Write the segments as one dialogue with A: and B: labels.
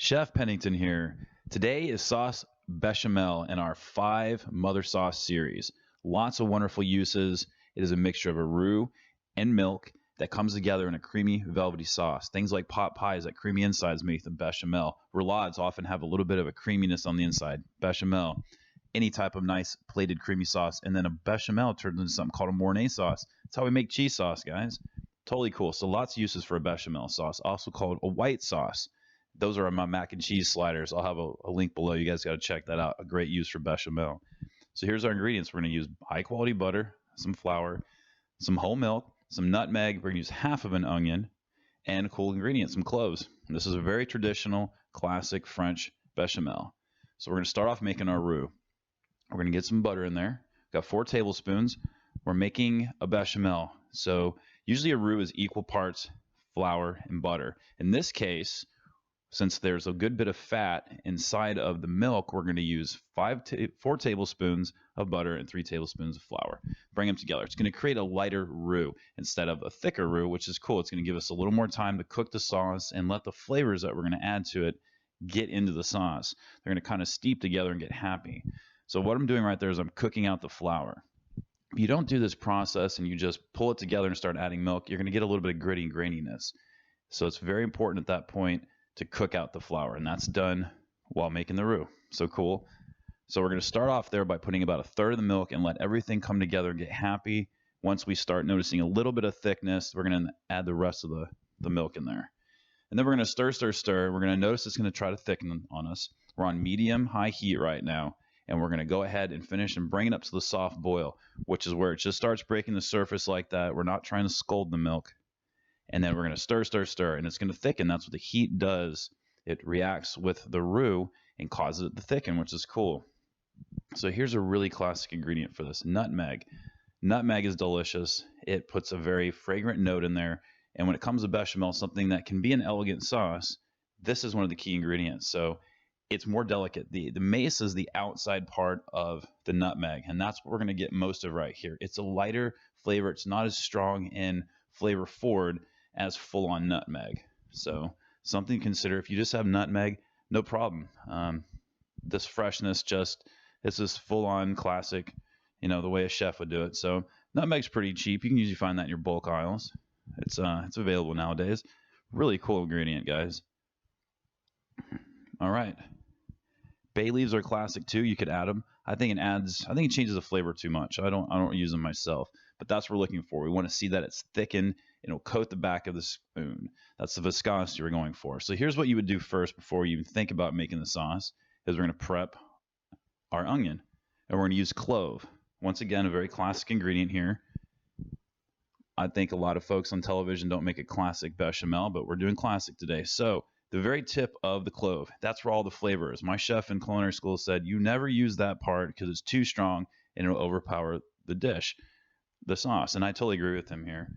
A: Chef Pennington here. Today is sauce bechamel in our 5 mother sauce series. Lots of wonderful uses. It is a mixture of a roux and milk that comes together in a creamy, velvety sauce. Things like pot pies that creamy insides make the bechamel. Roulades often have a little bit of a creaminess on the inside. Bechamel. Any type of nice plated creamy sauce. And then a bechamel turns into something called a Mornay sauce. That's how we make cheese sauce, guys. Totally cool. So lots of uses for a bechamel sauce, also called a white sauce. Those are my mac and cheese sliders. I'll have a link below. You guys got to check that out. A great use for bechamel. So here's our ingredients. We're going to use high quality butter, some flour, some whole milk, some nutmeg. We're going to use half of an onion, and a cool ingredient, some cloves. And this is a very traditional, classic French bechamel. So we're going to start off making our roux. We're going to get some butter in there. Got 4 tablespoons. We're making a bechamel. So usually a roux is equal parts flour and butter. In this case, since there's a good bit of fat inside of the milk, we're going to use 4 tablespoons of butter and 3 tablespoons of flour. Bring them together. It's going to create a lighter roux instead of a thicker roux, which is cool. It's going to give us a little more time to cook the sauce and let the flavors that we're going to add to it get into the sauce. They're going to kind of steep together and get happy. So what I'm doing right there is I'm cooking out the flour. If you don't do this process and you just pull it together and start adding milk, you're going to get a little bit of gritty and graininess. So it's very important at that point to cook out the flour, and that's done while making the roux. So cool. So we're going to start off there by putting about 1/3 of the milk and let everything come together and get happy. Once we start noticing a little bit of thickness, we're going to add the rest of the milk in there. And then we're going to stir, stir, stir. We're going to notice it's going to try to thicken on us. We're on medium-high heat right now, and we're going to go ahead and finish and bring it up to the soft boil, which is where it just starts breaking the surface like that. We're not trying to scald the milk. And then we're going to stir, stir, stir, and it's going to thicken. That's what the heat does. It reacts with the roux and causes it to thicken, which is cool. So here's a really classic ingredient for this, nutmeg. Nutmeg is delicious. It puts a very fragrant note in there. And when it comes to bechamel, something that can be an elegant sauce, this is one of the key ingredients. So it's more delicate. The mace is the outside part of the nutmeg, and that's what we're going to get most of right here. It's a lighter flavor. It's not as strong in flavor forward as full-on nutmeg. So something to consider. If you just have nutmeg, no problem. This freshness it's this full-on classic, the way a chef would do it. So nutmeg's pretty cheap. You can usually find that in your bulk aisles. It's available nowadays. Really cool ingredient, guys. All right. Bay leaves are classic too. You could add them. I think it changes the flavor too much. I don't use them myself, but that's what we're looking for. We want to see that it's thickened. It'll coat the back of the spoon. That's the viscosity we're going for. So here's what you would do first before you even think about making the sauce, is we're going to prep our onion, and we're going to use clove. Once again, a very classic ingredient here. I think a lot of folks on television don't make a classic bechamel, but we're doing classic today. So the very tip of the clove, that's where all the flavor is. My chef in culinary school said, you never use that part because it's too strong and it'll overpower the dish, the sauce. And I totally agree with him here.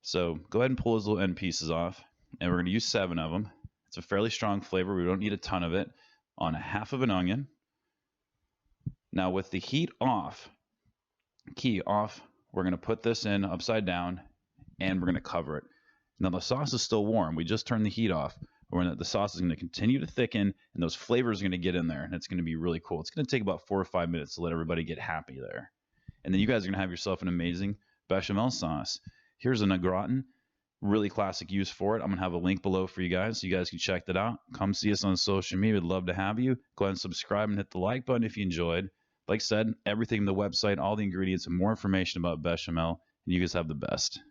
A: So go ahead and pull those little end pieces off, and we're going to use 7 of them. It's a fairly strong flavor. We don't need a ton of it. On a half of an onion. Now with the heat off, we're going to put this in upside down, and we're going to cover it. Now the sauce is still warm. We just turned the heat off. The sauce is going to continue to thicken, and those flavors are going to get in there, and it's going to be really cool. It's going to take about 4 or 5 minutes to let everybody get happy there. And then you guys are going to have yourself an amazing bechamel sauce. Here's an au gratin, really classic use for it. I'm going to have a link below for you guys so you guys can check that out. Come see us on social media. We'd love to have you. Go ahead and subscribe and hit the like button if you enjoyed. Like I said, everything on the website, all the ingredients, and more information about bechamel, and you guys have the best.